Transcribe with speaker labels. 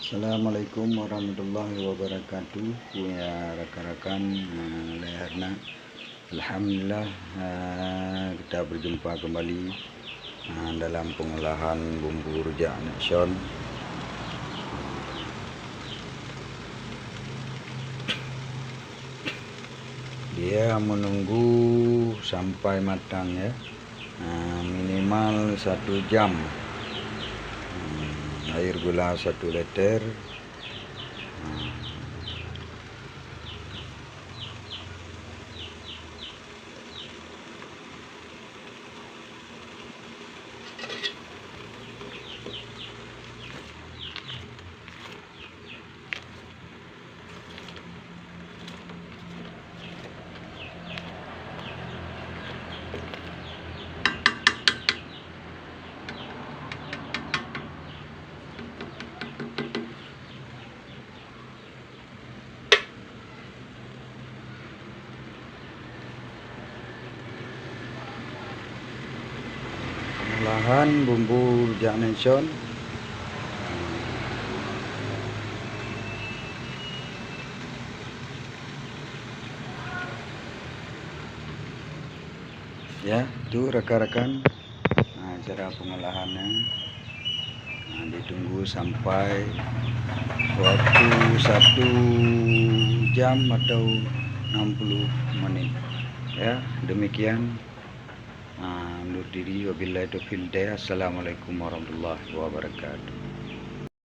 Speaker 1: Assalamualaikum warahmatullahi wabarakatuh. Ya rekan-rekan, leherna alhamdulillah, kita berjumpa kembali dalam pengolahan bumbu rujak Nation. Dia menunggu sampai matang ya, minimal 1 jam. Air gula 1 liter. Pengolahan bumbu rujak Nation. Ya, itu rekan-rekan, cara pengolahannya. Ditunggu sampai waktu 1 jam atau 60 menit. Ya, demikian. Undur diri, wabillahi taufiq hidayah. Assalamualaikum warahmatullahi wabarakatuh.